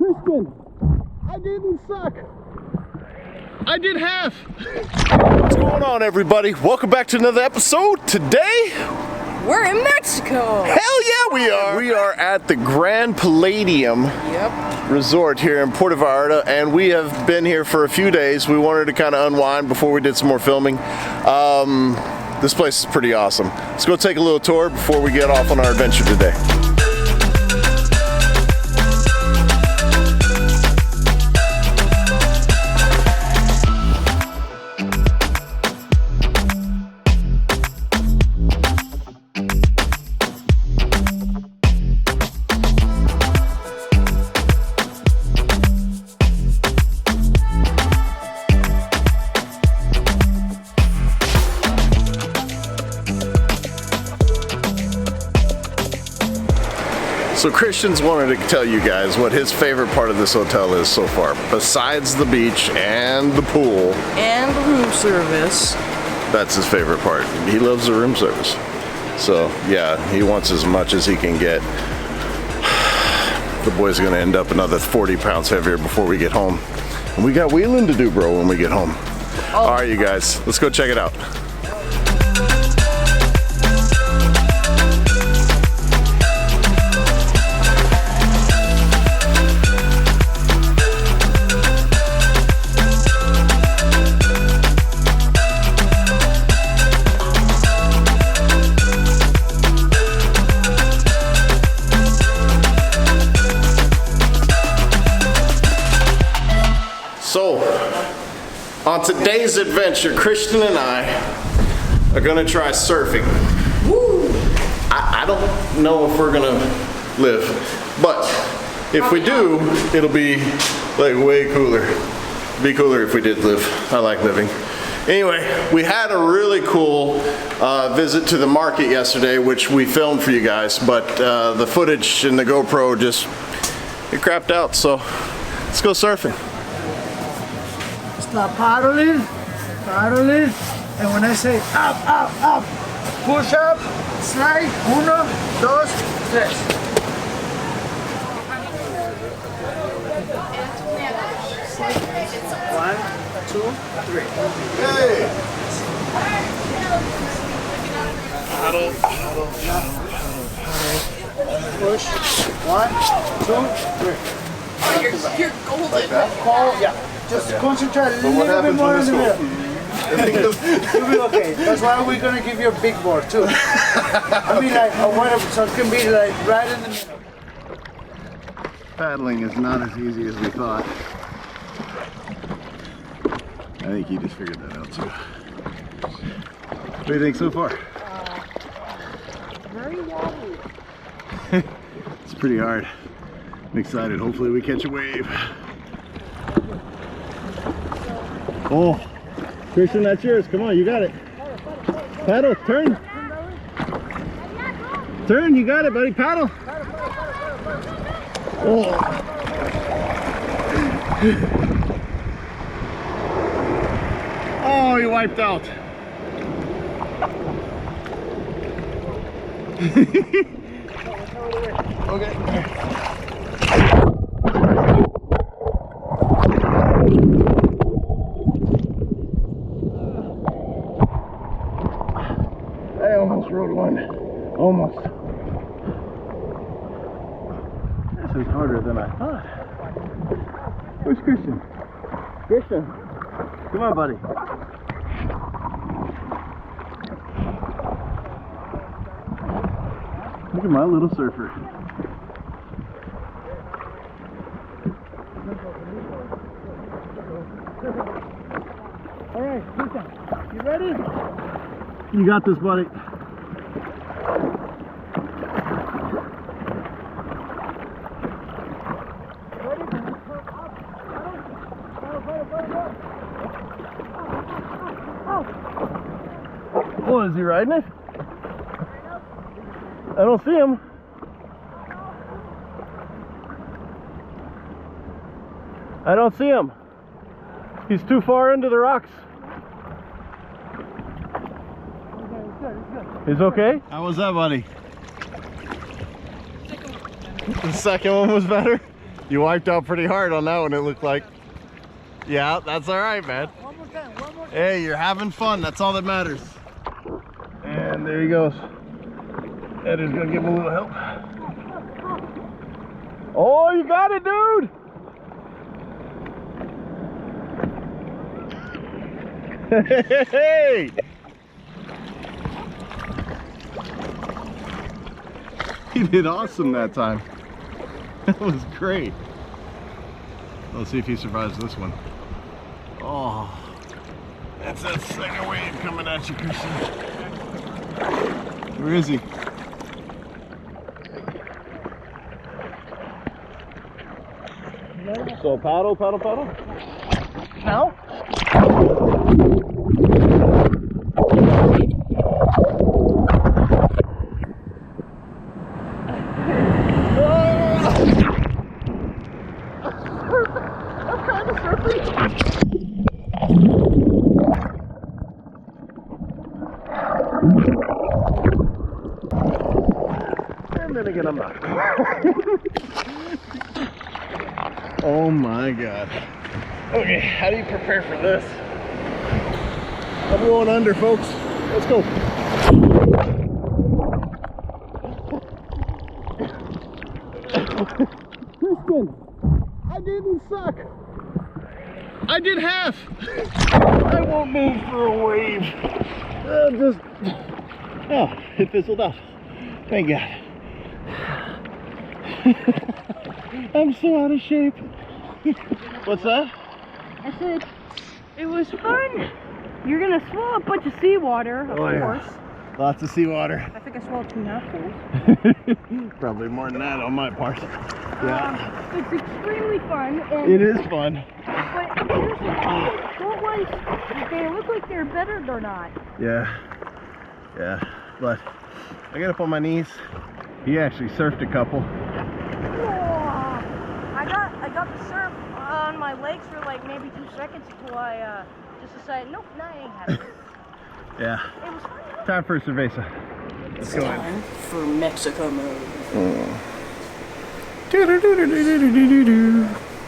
Christian, I didn't suck. I did half. What's going on, everybody? Welcome back to another episode. Today, we're in Mexico. Hell yeah, we are. We are at the Grand Palladium Resort here in Puerto Vallarta, and we have been here for a few days. We wanted to kind of unwind before we did some more filming. This place is pretty awesome. Let's go take a little tour before we get off on our adventure today. So Christian's wanted to tell you guys what his favorite part of this hotel is so far, besides the beach and the pool. And the room service. That's his favorite part. He loves the room service. So yeah, he wants as much as he can get. The boy's gonna end up another 40 pounds heavier before we get home. And we got wheeling to do, bro, when we get home. All right, you guys, let's go check it out. So, on today's adventure, Christian and I are gonna try surfing. Woo! I don't know if we're gonna live, but if we do, it'll be like way cooler. It'd be cooler if we did live. I like living. Anyway, we had a really cool visit to the market yesterday, which we filmed for you guys, but the footage in the GoPro it crapped out, so let's go surfing. Stop paddling, and when I say up, up, up, push up, slide, 1, 2, 3. One, two, three. Hey! Paddle, paddle, paddle, paddle, paddle. Push. 1, 2, 3. Oh, you're golden. Like that? Oh, yeah. Just concentrate a little bit more in the middle. You'll be okay. That's why we're gonna give you a big board too. I mean, like a whatever, so it can be like right in the middle. Paddling is not as easy as we thought. I think he just figured that out too. What do you think so far? Very wobbly. It's pretty hard. I'm excited. Hopefully we catch a wave. Oh, Christian, that's yours. Come on, you got it. Paddle, turn. Turn, you got it, buddy. Paddle. Oh. Oh, you wiped out. Okay. I almost rode one. Almost. This is harder than I thought. Where's Christian? Christian, come on, buddy. Look at my little surfer. All right, Lisa, you ready? You got this, buddy. Oh, is he riding it? I don't see him. I don't see him. He's too far into the rocks. He's okay? How was that, buddy? The second one was better. You wiped out pretty hard on that one, it looked like. Yeah, that's all right, man. One more time, one more time. Hey, you're having fun. That's all that matters. And there he goes. Eddie's gonna give him a little help. Oh, you got it, dude! Hey! He did awesome that time. That was great. Let's see if he survives this one. Oh, that's that second wave coming at you, Christian. Where is he? So paddle, paddle, paddle. Now? And then again, I'm not. Oh my God. Okay, how do you prepare for this? I'm going under, folks. Let's go. Kristen, I didn't suck. I did half. I won't move for a wave. Oh, it fizzled out. Thank God. I'm so out of shape. What's that? I said, it was fun. You're gonna swallow a bunch of seawater, of course. Lots of seawater. I think I swallowed 2 mouthfuls. Probably more than that on my part. Yeah. It's extremely fun. And It is fun. But here's the thing, short ones, they look like they're better or not. Yeah. Yeah. But I got up on my knees. He actually surfed a couple. I got the surf on my legs for like maybe 2 seconds until I just decided, nope, nah, I ain't having it. Yeah. It was fun. Time for a cerveza. Let's go in. Time for Mexico mode. Do-do-do-do-do-do-do-do.